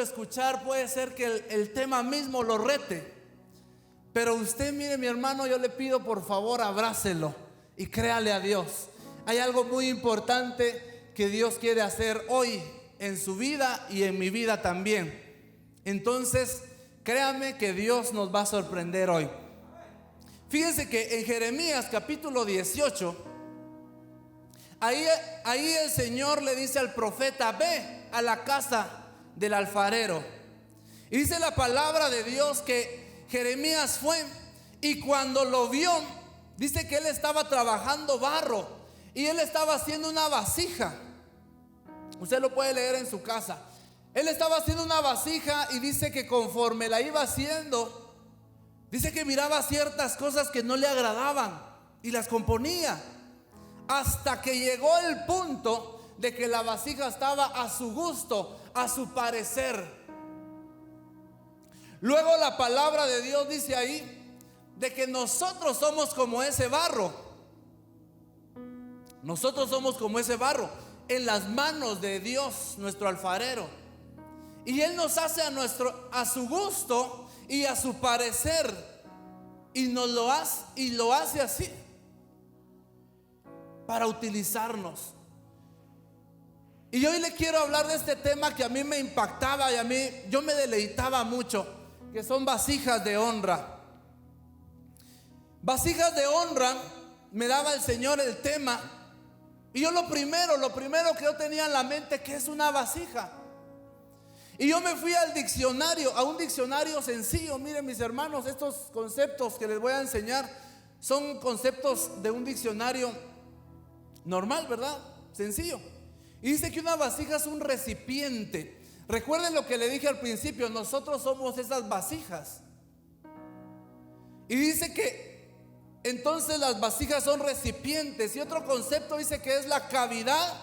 escuchar, puede ser que el tema mismo lo rete. Pero usted, mire, mi hermano, yo le pido por favor, abrácelo y créale a Dios. Hay algo muy importante que Dios quiere hacer hoy en su vida y en mi vida también. Entonces, créame que Dios nos va a sorprender hoy. Fíjense que en Jeremías capítulo 18, ahí el Señor le dice al profeta: ve a la casa del alfarero. Y dice la palabra de Dios que Jeremías fue, y cuando lo vio, dice que él estaba trabajando barro y él estaba haciendo una vasija. Usted lo puede leer en su casa. Él estaba haciendo una vasija y dice que conforme la iba haciendo, dice que miraba ciertas cosas que no le agradaban y las componía, hasta que llegó el punto de que la vasija estaba a su gusto, a su parecer. Luego la palabra de Dios dice ahí de que nosotros somos como ese barro. Nosotros somos como ese barro en las manos de Dios, nuestro alfarero. Y Él nos hace a su gusto y a su parecer. Y lo hace así para utilizarnos. Y hoy le quiero hablar de este tema que a mí me impactaba y yo me deleitaba mucho, que son vasijas de honra. Vasijas de honra, me daba el Señor el tema. Y yo lo primero que yo tenía en la mente, que es una vasija. Y yo me fui al diccionario, a un diccionario sencillo. Miren, mis hermanos, estos conceptos que les voy a enseñar son conceptos de un diccionario normal, ¿verdad? Sencillo. Y dice que una vasija es un recipiente. Recuerden lo que le dije al principio, nosotros somos esas vasijas. Y dice que entonces las vasijas son recipientes. Y otro concepto dice que es la cavidad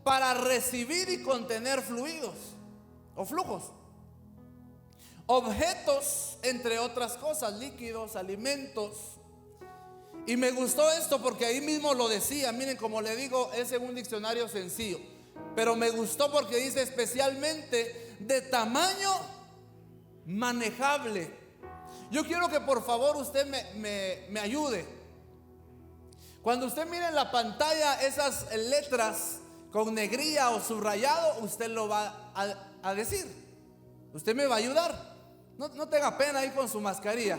para recibir y contener fluidos o flujos, objetos, entre otras cosas, líquidos, alimentos. Y me gustó esto porque ahí mismo lo decía. Miren, como le digo, es en un diccionario sencillo, pero me gustó porque dice especialmente de tamaño manejable. Yo quiero que por favor usted me ayude. Cuando usted mire en la pantalla esas letras con negrilla o subrayado, usted lo va a decir. Usted me va a ayudar. No tenga pena ahí con su mascarilla,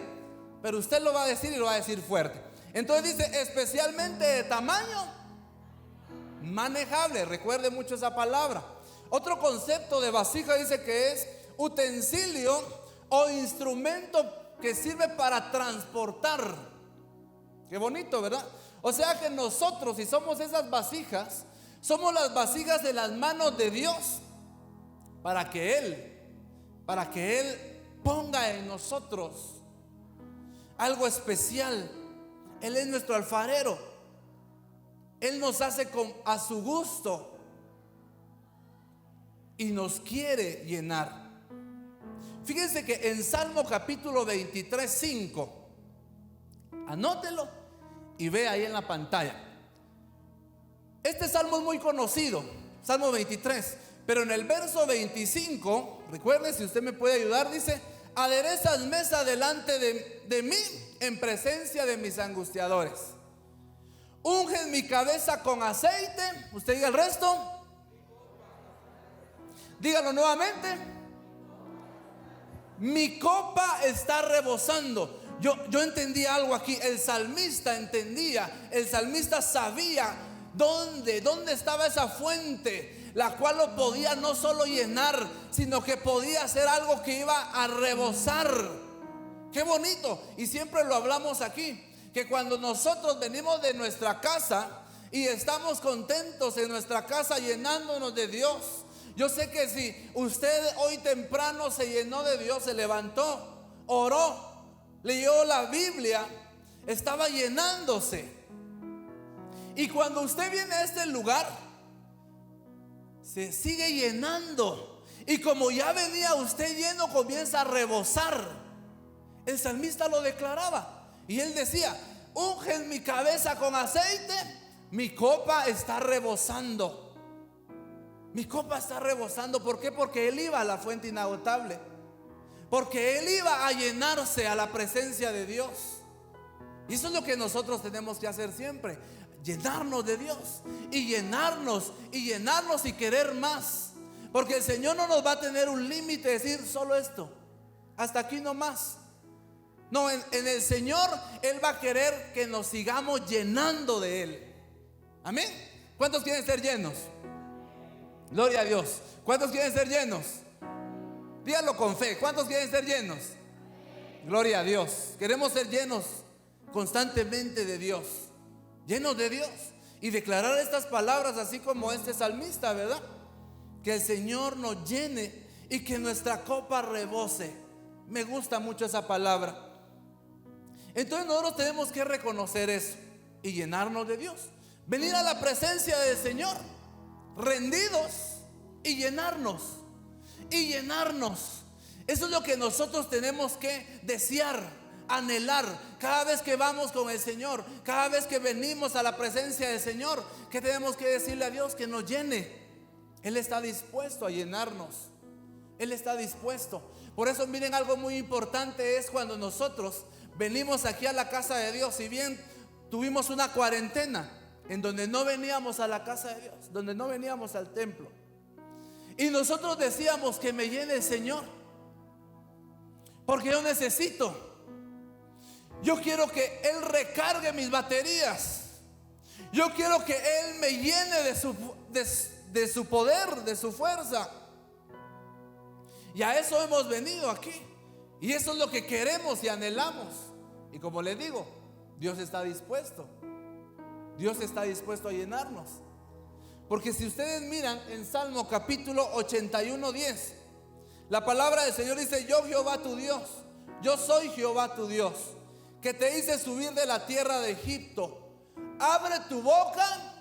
pero usted lo va a decir y lo va a decir fuerte. Entonces dice especialmente de tamaño manejable. Recuerde mucho esa palabra. Otro concepto de vasija dice que es utensilio o instrumento que sirve para transportar. Qué bonito, ¿verdad? O sea que nosotros, si somos esas vasijas, somos las vasijas de las manos de Dios para que Él ponga en nosotros algo especial. Él es nuestro alfarero. Él nos hace a su gusto y nos quiere llenar. Fíjense que en Salmo capítulo 23, 5, anótelo y ve ahí en la pantalla. Este salmo es muy conocido, Salmo 23, pero en el verso 25, recuerde, si usted me puede ayudar, dice: aderezas mesa delante de mí en presencia de mis angustiadores. Unges mi cabeza con aceite. Usted diga el resto. Dígalo nuevamente. Mi copa está rebosando. Yo entendí algo aquí. El salmista entendía. El salmista sabía dónde estaba esa fuente, la cual lo podía no solo llenar, sino que podía hacer algo que iba a rebosar. Qué bonito. Y siempre lo hablamos aquí, que cuando nosotros venimos de nuestra casa y estamos contentos en nuestra casa llenándonos de Dios. Yo sé que si usted hoy temprano se llenó de Dios, se levantó, oró, leyó la Biblia, estaba llenándose. Y cuando usted viene a este lugar, se sigue llenando. Y como ya venía usted lleno, comienza a rebosar. El salmista lo declaraba. Y él decía: unges mi cabeza con aceite, mi copa está rebosando. Mi copa está rebosando. ¿Por qué? Porque Él iba a la fuente inagotable. Porque Él iba a llenarse a la presencia de Dios. Y eso es lo que nosotros tenemos que hacer siempre. Llenarnos de Dios. Y llenarnos y querer más. Porque el Señor no nos va a tener un límite, decir solo esto, hasta aquí no más. No, en el Señor Él va a querer que nos sigamos llenando de Él. Amén. ¿Cuántos quieren ser llenos? Gloria a Dios. ¿Cuántos quieren ser llenos? Díganlo con fe. ¿Cuántos quieren ser llenos? Gloria a Dios. Queremos ser llenos constantemente de Dios. Llenos de Dios. Y declarar estas palabras así como este salmista, ¿verdad? Que el Señor nos llene y que nuestra copa rebose. Me gusta mucho esa palabra. Entonces nosotros tenemos que reconocer eso y llenarnos de Dios. Venir a la presencia del Señor rendidos y llenarnos. Y llenarnos. Eso es lo que nosotros tenemos que desear, anhelar. Cada vez que vamos con el Señor, cada vez que venimos a la presencia del Señor, ¿qué tenemos que decirle a Dios? Que nos llene. Él está dispuesto a llenarnos. Él está dispuesto. Por eso miren, algo muy importante es cuando nosotros venimos aquí a la casa de Dios. Si bien tuvimos una cuarentena en donde no veníamos a la casa de Dios, donde no veníamos al templo, y nosotros decíamos que me llene el Señor, porque yo necesito. Yo quiero que Él recargue mis baterías. Yo quiero que Él me llene de su poder, de su fuerza. Y a eso hemos venido aquí. Y eso es lo que queremos y anhelamos. Y como les digo, Dios está dispuesto. Dios está dispuesto a llenarnos. Porque si ustedes miran en Salmo capítulo 81:10, la palabra del Señor dice: yo Jehová tu Dios, yo soy Jehová tu Dios, que te hice subir de la tierra de Egipto. Abre tu boca.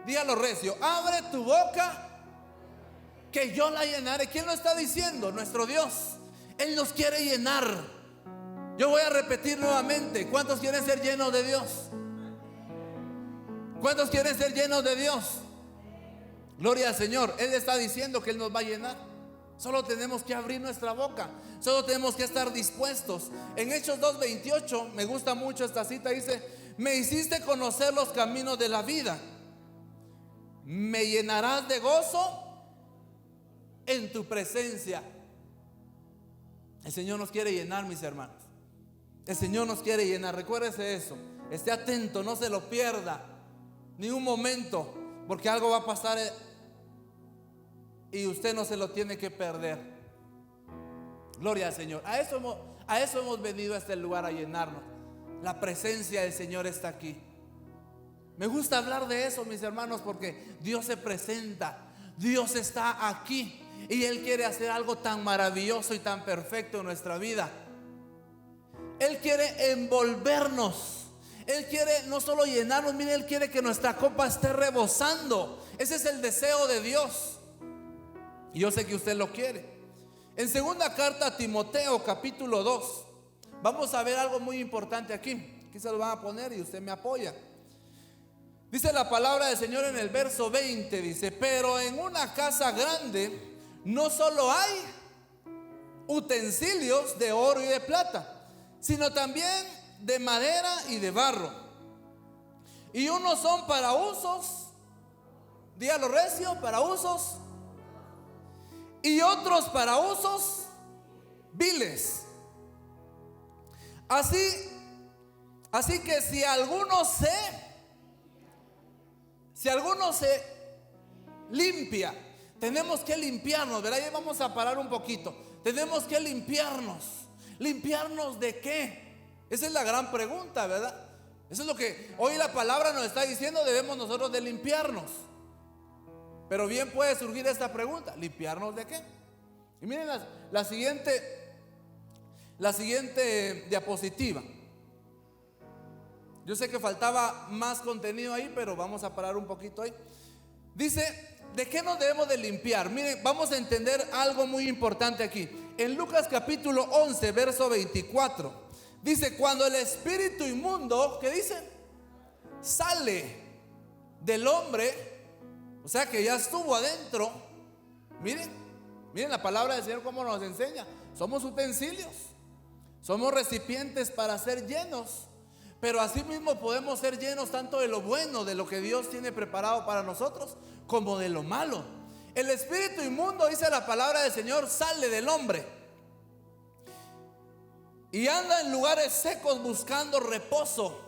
Dígalo recio: abre tu boca, que yo la llenaré. ¿Quién lo está diciendo? Nuestro Dios. Él nos quiere llenar. Yo voy a repetir nuevamente. ¿Cuántos quieren ser llenos de Dios? ¿Cuántos quieren ser llenos de Dios? Gloria al Señor. Él está diciendo que Él nos va a llenar. Solo tenemos que abrir nuestra boca. Solo tenemos que estar dispuestos. En Hechos 2:28, me gusta mucho esta cita. Dice: me hiciste conocer los caminos de la vida. Me llenarás de gozo en tu presencia. El Señor nos quiere llenar, mis hermanos. El Señor nos quiere llenar. Recuérdese eso. Esté atento, no se lo pierda ni un momento, porque algo va a pasar y usted no se lo tiene que perder. Gloria al Señor. A eso hemos venido a este lugar, a llenarnos. La presencia del Señor está aquí. Me gusta hablar de eso, mis hermanos, porque Dios se presenta. Dios está aquí. Y Él quiere hacer algo tan maravilloso y tan perfecto en nuestra vida. Él quiere envolvernos. Él quiere no solo llenarnos, mire, Él quiere que nuestra copa esté rebosando. Ese es el deseo de Dios. Y yo sé que usted lo quiere. En segunda carta a Timoteo, capítulo 2, vamos a ver algo muy importante aquí. Aquí se lo van a poner y usted me apoya. Dice la palabra del Señor en el verso 20. Dice: pero en una casa grande no solo hay utensilios de oro y de plata, sino también de madera y de barro. Y unos son para usos, dígalo recio, para usos, y otros para usos viles. Así que si alguno se limpia, tenemos que limpiarnos, ¿verdad? Ya vamos a parar un poquito. Tenemos que limpiarnos. ¿Limpiarnos de qué? Esa es la gran pregunta, ¿verdad? Eso es lo que hoy la palabra nos está diciendo. Debemos nosotros de limpiarnos. Pero bien puede surgir esta pregunta: ¿limpiarnos de qué? Y miren la siguiente diapositiva. Yo sé que faltaba más contenido ahí, pero vamos a parar un poquito ahí. Dice: ¿de qué nos debemos de limpiar? Miren, vamos a entender algo muy importante aquí. En Lucas capítulo 11, verso 24, dice: cuando el espíritu inmundo, ¿qué dice? Sale del hombre, O sea que ya estuvo adentro. Miren, miren la palabra del Señor cómo nos enseña. Somos utensilios, somos recipientes para ser llenos. Pero asimismo podemos ser llenos tanto de lo bueno, de lo que Dios tiene preparado para nosotros, como de lo malo. El espíritu inmundo, dice la palabra del Señor, sale del hombre y anda en lugares secos buscando reposo,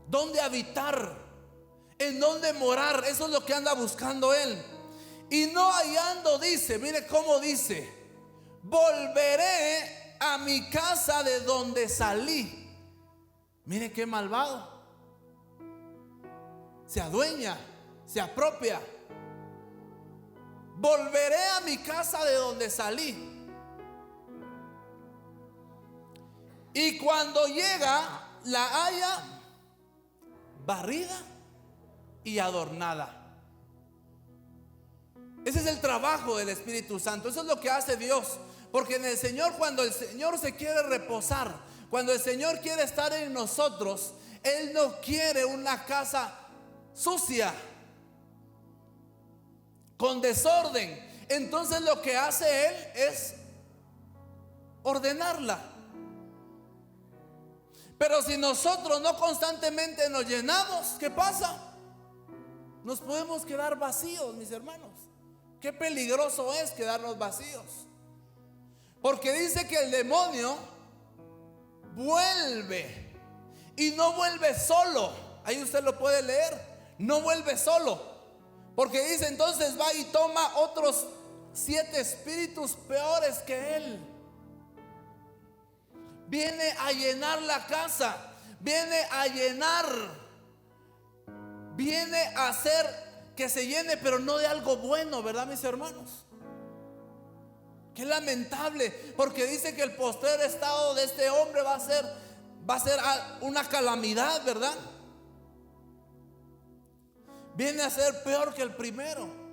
donde habitar, en donde morar. Eso es lo que anda buscando él. Y no hallando, dice, mire cómo dice: volveré a mi casa de donde salí. Mire qué malvado. Se adueña, se apropia. Volveré a mi casa de donde salí. Y cuando llega, la halla barrida y adornada. Ese es el trabajo del Espíritu Santo. Eso es lo que hace Dios. Porque en el Señor, cuando el Señor se quiere reposar, cuando el Señor quiere estar en nosotros, Él no quiere una casa sucia, con desorden. Entonces lo que hace Él es ordenarla. Pero si nosotros no constantemente nos llenamos, ¿qué pasa? Nos podemos quedar vacíos, mis hermanos. Qué peligroso es quedarnos vacíos. Porque dice que el demonio vuelve, y no vuelve solo. Ahí usted lo puede leer. No vuelve solo, porque dice entonces va y toma otros 7 espíritus peores que él. Viene a llenar la casa, viene a llenar, viene a hacer que se llene, pero no de algo bueno, ¿verdad, mis hermanos? Qué lamentable, porque dice que el postrer estado de este hombre va a ser una calamidad, ¿verdad? Viene a ser peor que el primero.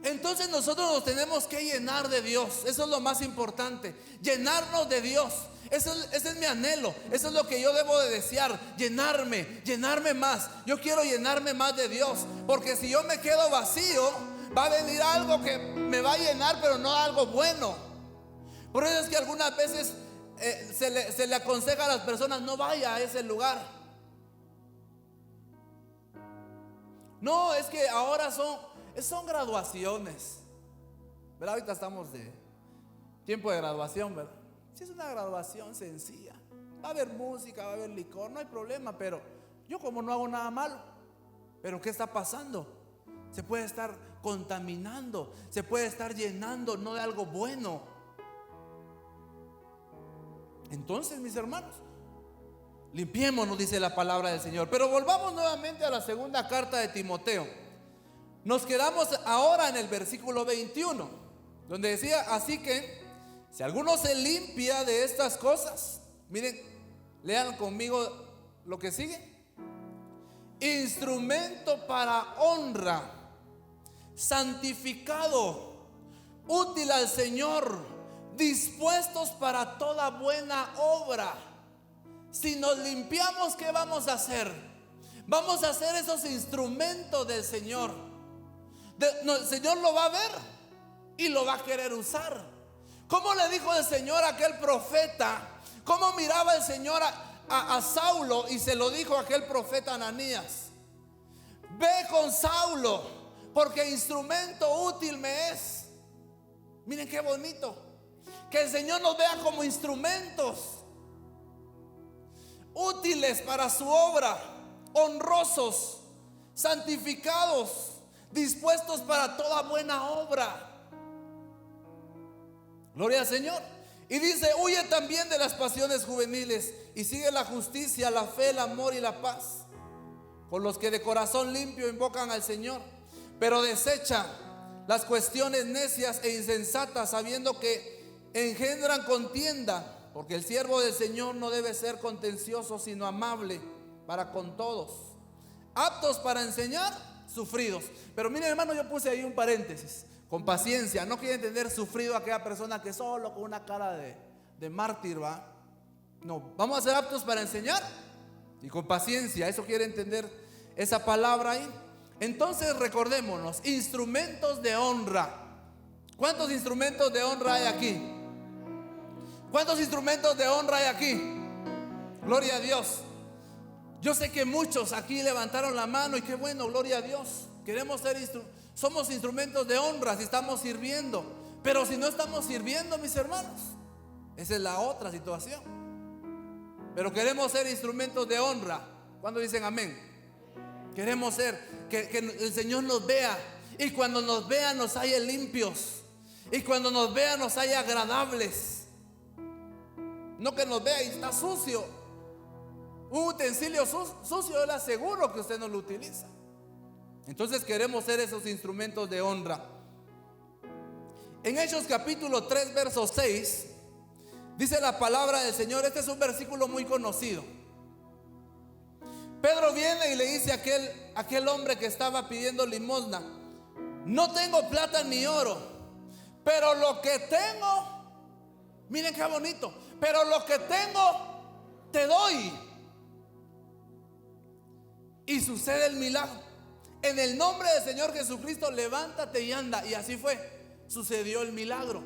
Entonces nosotros nos tenemos que llenar de Dios. Eso es lo más importante, llenarnos de Dios. Ese es mi anhelo, eso es lo que yo debo de desear. Llenarme más. Yo quiero llenarme más de Dios, porque si yo me quedo vacío, va a venir algo que me va a llenar, pero no algo bueno. Por eso es que algunas veces se le aconseja a las personas: no vaya a ese lugar. No, es que ahora son graduaciones, ¿verdad? Ahorita estamos de tiempo de graduación, ¿verdad? Si es una graduación sencilla, va a haber música, va a haber licor, no hay problema. Pero yo, como no hago nada malo, ¿pero qué está pasando? Se puede estar contaminando, se puede estar llenando no de algo bueno. Entonces, mis hermanos, limpiémonos, dice la palabra del Señor. Pero volvamos nuevamente a la segunda carta de Timoteo. Nos quedamos ahora en el versículo 21, donde decía: así que si alguno se limpia de estas cosas, miren, lean conmigo lo que sigue: instrumento para honra, santificado, útil al Señor, dispuestos para toda buena obra. Si nos limpiamos, ¿qué vamos a hacer? Vamos a hacer esos instrumentos del Señor. El Señor lo va a ver y lo va a querer usar. ¿Cómo le dijo el Señor a aquel profeta? ¿Cómo miraba el Señor a Saulo? Y se lo dijo a aquel profeta Ananías: ve con Saulo, porque instrumento útil me es. Miren qué bonito, que el Señor nos vea como instrumentos útiles para su obra, honrosos, santificados, dispuestos para toda buena obra. Gloria al Señor. Y dice: huye también de las pasiones juveniles y sigue la justicia, la fe, el amor y la paz con los que de corazón limpio invocan al Señor. Pero desecha las cuestiones necias e insensatas, sabiendo que engendran contienda, porque el siervo del Señor no debe ser contencioso, sino amable para con todos, aptos para enseñar, sufridos. Pero miren, hermano, yo puse ahí un paréntesis: con paciencia. No quiere entender sufrido a aquella persona que solo con una cara de mártir va. No, vamos a ser aptos para enseñar y con paciencia. Eso quiere entender esa palabra ahí. Entonces recordémonos, instrumentos de honra. ¿Cuántos instrumentos de honra hay aquí? ¿Cuántos instrumentos de honra hay aquí? Gloria a Dios. Yo sé que muchos aquí levantaron la mano y qué bueno, gloria a Dios. Queremos ser somos instrumentos de honra si estamos sirviendo. Pero si no estamos sirviendo, mis hermanos, esa es la otra situación. Pero queremos ser instrumentos de honra. ¿Cuándo dicen amén? Queremos ser, que el Señor nos vea. Y cuando nos vea nos haya limpios. Y cuando nos vea nos haya agradables. No que nos vea y está sucio. Un utensilio sucio, yo le aseguro que usted no lo utiliza. Entonces queremos ser esos instrumentos de honra. En Hechos capítulo 3 verso 6 dice la palabra del Señor. Este es un versículo muy conocido. Pedro viene y le dice a aquel hombre que estaba pidiendo limosna: no tengo plata ni oro, pero lo que tengo, miren qué bonito, pero lo que tengo te doy. Y sucede el milagro. En el nombre del Señor Jesucristo, levántate y anda. Y así fue, sucedió el milagro.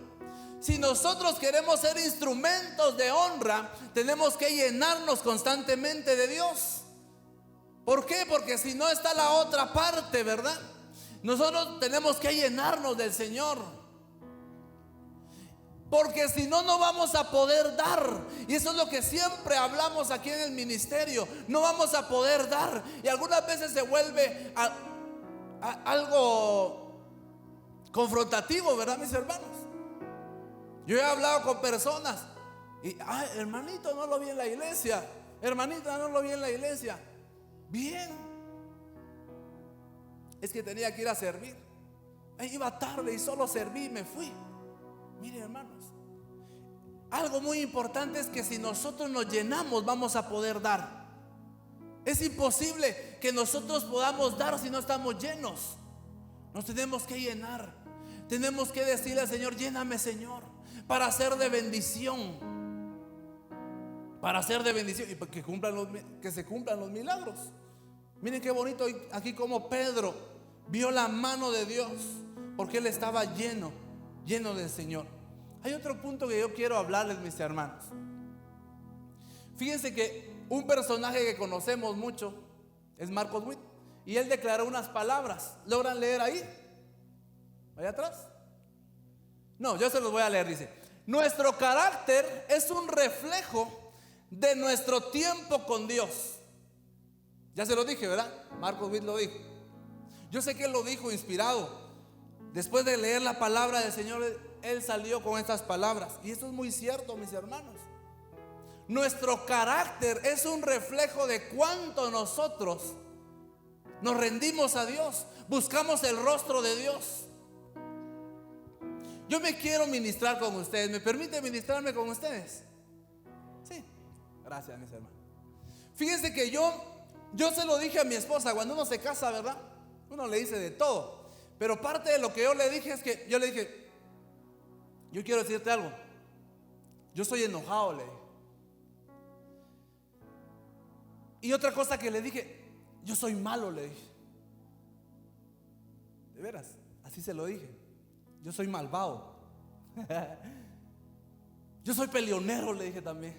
Si nosotros queremos ser instrumentos de honra, tenemos que llenarnos constantemente de Dios. ¿Por qué? Porque si no está la otra parte, ¿verdad? Nosotros tenemos que llenarnos del Señor. Porque si no, no vamos a poder dar. Y eso es lo que siempre hablamos aquí en el ministerio. No vamos a poder dar. Y algunas veces se vuelve algo confrontativo, ¿verdad, mis hermanos? Yo he hablado con personas y, hermanito, no lo vi en la iglesia. Hermanita, no lo vi en la iglesia. Bien. Es que tenía que ir a servir. Iba tarde y solo serví y me fui. Miren, hermanos, algo muy importante es que si nosotros nos llenamos, vamos a poder dar. Es imposible que nosotros podamos dar si no estamos llenos. Nos tenemos que llenar. Tenemos que decirle al Señor: lléname, Señor, para hacer de bendición. Para hacer de bendición y que se cumplan los milagros. Miren qué bonito aquí como Pedro vio la mano de Dios, porque él estaba lleno del Señor. Hay otro punto que yo quiero hablarles, mis hermanos. Fíjense que un personaje que conocemos mucho es Marcos Witt, y él declaró unas palabras. ¿Logran leer ahí? ¿Allá atrás? No, yo se los voy a leer. Dice: nuestro carácter es un reflejo de nuestro tiempo con Dios. Ya se lo dije, ¿verdad? Marcos Witt lo dijo. Yo sé que él lo dijo inspirado. Después de leer la palabra del Señor, él salió con estas palabras. Y esto es muy cierto, mis hermanos. Nuestro carácter es un reflejo de cuánto nosotros nos rendimos a Dios, buscamos el rostro de Dios. Yo me quiero ministrar con ustedes. ¿Me permite ministrarme con ustedes? Sí, gracias, mis hermanos. Fíjense que yo se lo dije a mi esposa. Cuando uno se casa, ¿verdad? Uno le dice de todo. Pero parte de lo que yo le dije es que yo le dije: yo quiero decirte algo. Yo soy enojado, le dije. Y otra cosa que le dije: yo soy malo, le dije. De veras, así se lo dije. Yo soy malvado. Yo soy peleonero, le dije también.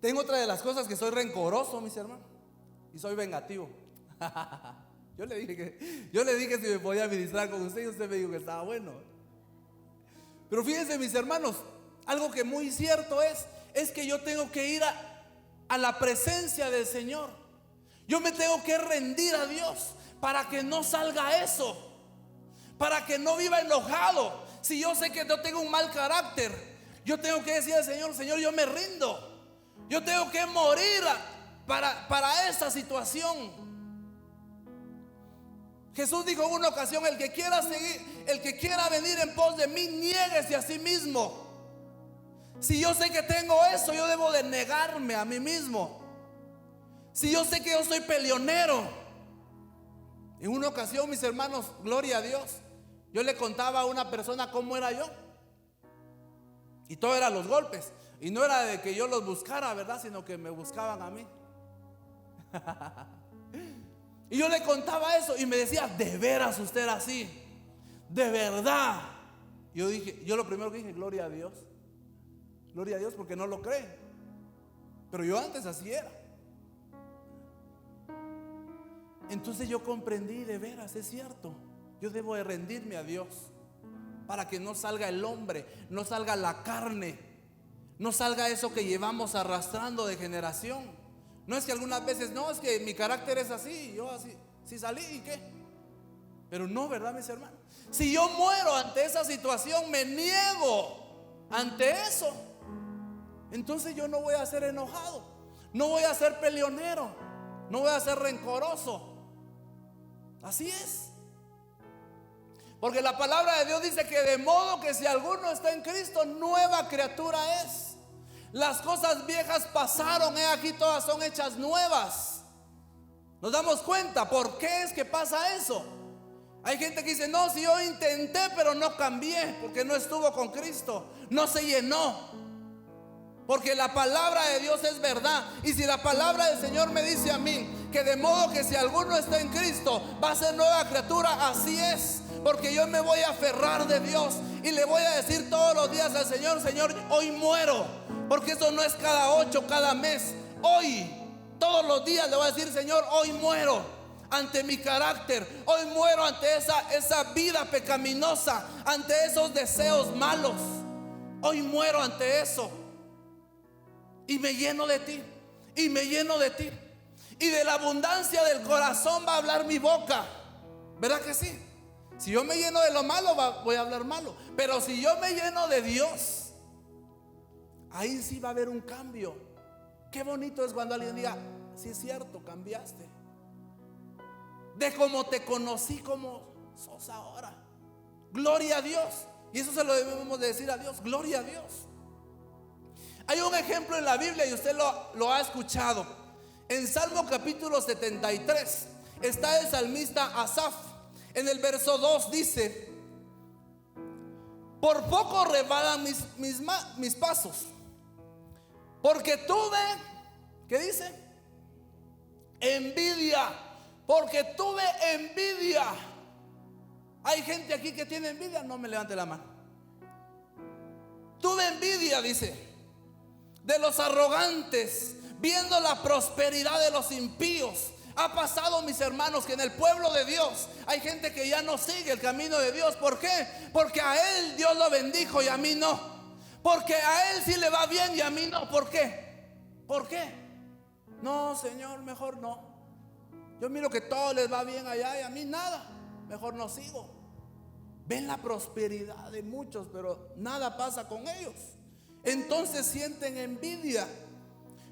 Tengo otra de las cosas, que soy rencoroso, mis hermanos, y soy vengativo. Yo le dije si me podía ministrar con usted, y usted me dijo que estaba bueno. Pero fíjense, mis hermanos, algo que muy cierto es que yo tengo que ir a la presencia del Señor. Yo me tengo que rendir a Dios para que no salga eso, para que no viva enojado. Si yo sé que yo tengo un mal carácter, yo tengo que decir al Señor: Señor, yo me rindo. Yo tengo que morir para esa situación. Jesús dijo en una ocasión: el que quiera venir en pos de mí, niéguese a sí mismo. Si yo sé que tengo eso, yo debo de negarme a mí mismo. Si yo sé que yo soy peleonero. En una ocasión, mis hermanos, gloria a Dios, yo le contaba a una persona cómo era yo, y todo era los golpes. Y no era de que yo los buscara, ¿verdad? Sino que me buscaban a mí. Y yo le contaba eso y me decía, ¿de veras usted era así? ¿De verdad? Yo lo primero que dije, gloria a Dios. Gloria a Dios, porque no lo cree. Pero yo antes así era. Entonces yo comprendí, de veras, es cierto. Yo debo de rendirme a Dios para que no salga el hombre, no salga la carne, no salga eso que llevamos arrastrando de generación. No es que algunas veces, no, es que mi carácter es así, yo así, si salí y qué. Pero no, ¿verdad, mis hermanos? Si yo muero ante esa situación, me niego ante eso, entonces yo no voy a ser enojado, no voy a ser peleonero, no voy a ser rencoroso. Así es. Porque la palabra de Dios dice que de modo que si alguno está en Cristo, nueva criatura es. Las cosas viejas pasaron, aquí todas son hechas nuevas. Nos damos cuenta, ¿por qué es que pasa eso? Hay gente que dice, no, si yo intenté pero no cambié, porque no estuvo con Cristo, no se llenó. Porque la palabra de Dios es verdad. Y si la palabra del Señor me dice a mí que de modo que si alguno está en Cristo va a ser nueva criatura, así es. Porque yo me voy a aferrar de Dios y le voy a decir todos los días al Señor, Señor, hoy muero. Porque eso no es cada 8, cada mes. Hoy, todos los días le voy a decir, Señor, hoy muero ante mi carácter. Hoy muero ante esa vida pecaminosa, ante esos deseos malos. Hoy muero ante eso. Y me lleno de ti, y me lleno de ti. Y de la abundancia del corazón va a hablar mi boca. ¿Verdad que sí? Si yo me lleno de lo malo, voy a hablar malo. Pero si yo me lleno de Dios, ahí sí va a haber un cambio. Qué bonito es cuando alguien diga, sí es cierto, cambiaste. De cómo te conocí, como sos ahora. Gloria a Dios. Y eso se lo debemos de decir a Dios, gloria a Dios. Hay un ejemplo en la Biblia y usted lo ha escuchado. En Salmo capítulo 73 está el salmista Asaf. En el verso 2 dice: por poco rebalan mis pasos, porque tuve, ¿qué dice? Envidia, porque tuve envidia. Hay gente aquí que tiene envidia, no me levante la mano. Tuve envidia, dice, de los arrogantes, viendo la prosperidad de los impíos. Ha pasado, mis hermanos, que en el pueblo de Dios hay gente que ya no sigue el camino de Dios. ¿Por qué? Porque a él Dios lo bendijo y a mí no. Porque a él sí le va bien y a mí no. ¿Por qué? ¿Por qué? No, Señor, mejor no. Yo miro que todo les va bien allá y a mí nada. Mejor no sigo. Ven la prosperidad de muchos, pero nada pasa con ellos. Entonces sienten envidia,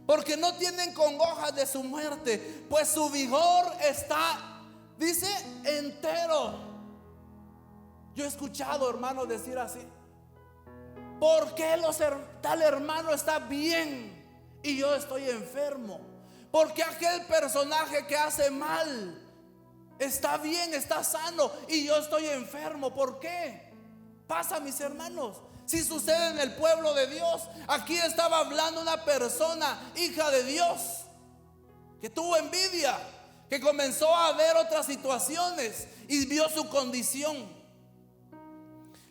porque no tienen congojas de su muerte, pues su vigor está, dice, entero. Yo he escuchado hermanos decir así: ¿por qué tal hermano está bien y yo estoy enfermo? ¿Por qué aquel personaje que hace mal está bien, está sano y yo estoy enfermo? ¿Por qué? Pasa, mis hermanos. Si sucede en el pueblo de Dios. Aquí estaba hablando una persona, hija de Dios, que tuvo envidia, que comenzó a ver otras situaciones y vio su condición.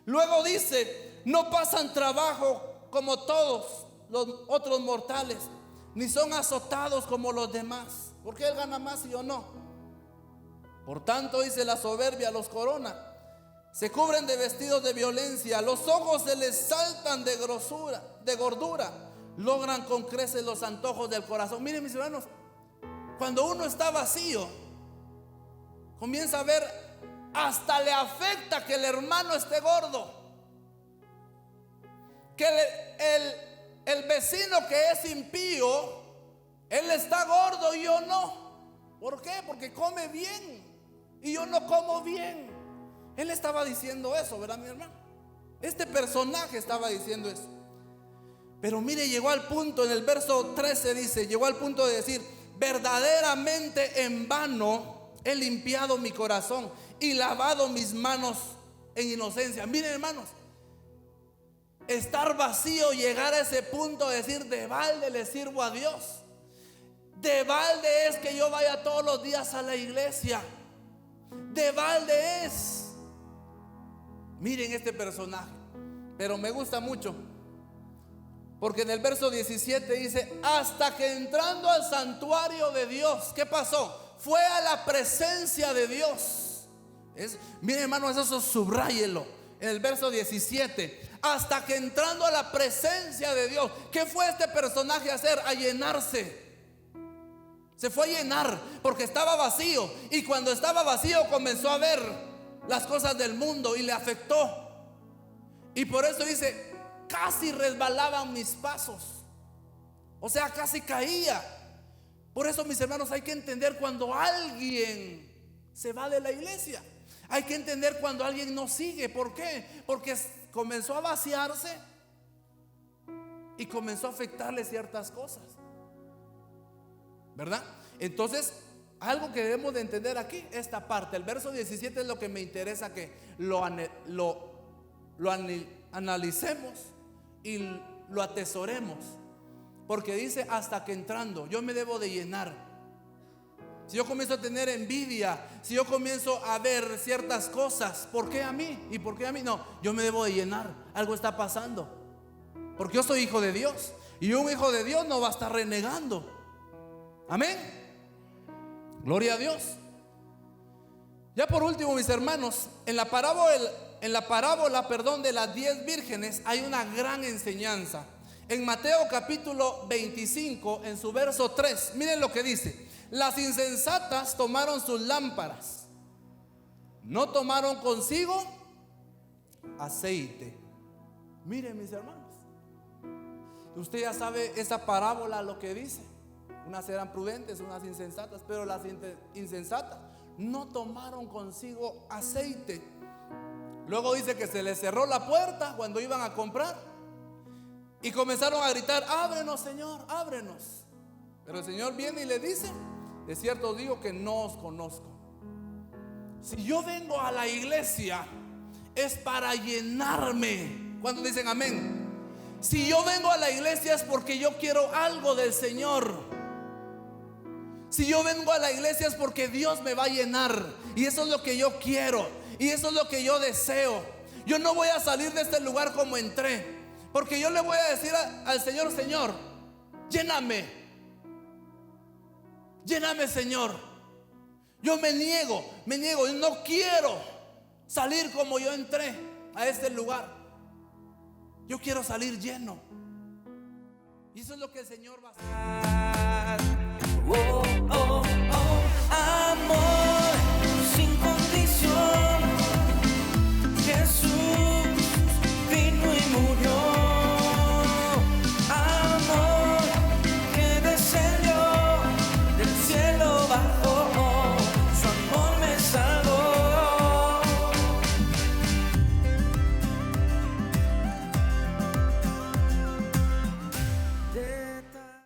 Luego dice: no pasan trabajo como todos los otros mortales, ni son azotados como los demás. Porque él gana más y yo no. Por tanto, dice, la soberbia los corona, se cubren de vestidos de violencia, los ojos se les saltan de gordura, logran con creces los antojos del corazón. Miren, mis hermanos, cuando uno está vacío, comienza a ver, hasta le afecta que el hermano esté gordo, que el vecino que es impío, él está gordo y yo no. ¿Por qué? Porque come bien y yo no como bien. Él estaba diciendo eso, ¿verdad, mi hermano? Este personaje estaba diciendo eso. Pero mire, llegó al punto, en el verso 13 dice, llegó al punto de decir: verdaderamente en vano he limpiado mi corazón y lavado mis manos en inocencia. Miren, hermanos, estar vacío, llegar a ese punto de decir: de balde le sirvo a Dios. De balde es que yo vaya todos los días a la iglesia. De balde es. Miren este personaje, pero me gusta mucho, porque en el verso 17 dice: hasta que entrando al santuario de Dios, ¿qué pasó? Fue a la presencia de Dios. Miren, hermanos, eso subráyelo. En el verso 17, hasta que entrando a la presencia de Dios, ¿qué fue este personaje a hacer? A llenarse. Se fue a llenar porque estaba vacío, y cuando estaba vacío comenzó a ver las cosas del mundo y le afectó. Y por eso dice: casi resbalaban mis pasos. O sea, casi caía. Por eso, mis hermanos, hay que entender cuando alguien se va de la iglesia. Hay que entender cuando alguien no sigue. ¿Por qué? Porque comenzó a vaciarse y comenzó a afectarle ciertas cosas, ¿verdad? Entonces, algo que debemos de entender aquí, esta parte, el verso 17 es lo que me interesa que lo analicemos y lo atesoremos. Porque dice: hasta que entrando, yo me debo de llenar. Si yo comienzo a tener envidia, si yo comienzo a ver ciertas cosas, ¿por qué a mí? ¿Y por qué a mí? No, yo me debo de llenar. Algo está pasando, porque yo soy hijo de Dios, y un hijo de Dios no va a estar renegando. Amén. Gloria a Dios. Ya por último, mis hermanos, en la parábola, de las 10 vírgenes hay una gran enseñanza. En Mateo capítulo 25, en su verso 3, miren lo que dice: las insensatas tomaron sus lámparas, no tomaron consigo aceite. Miren, mis hermanos, usted ya sabe esa parábola lo que dice. Unas eran prudentes, unas insensatas, pero las insensatas no tomaron consigo aceite. Luego dice que se les cerró la puerta cuando iban a comprar y comenzaron a gritar: ábrenos, Señor, ábrenos. Pero el Señor viene y le dice: de cierto digo que no os conozco. Si yo vengo a la iglesia es para llenarme. ¿Cuántos dicen amén? Si yo vengo a la iglesia es porque yo quiero algo del Señor. Si yo vengo a la iglesia es porque Dios me va a llenar, y eso es lo que yo quiero, y eso es lo que yo deseo. Yo no voy a salir de este lugar como entré, porque yo le voy a decir al Señor: Señor, lléname, lléname, Señor. Yo me niego, y no quiero salir como yo entré a este lugar. Yo quiero salir lleno, y eso es lo que el Señor va a hacer. Oh, oh.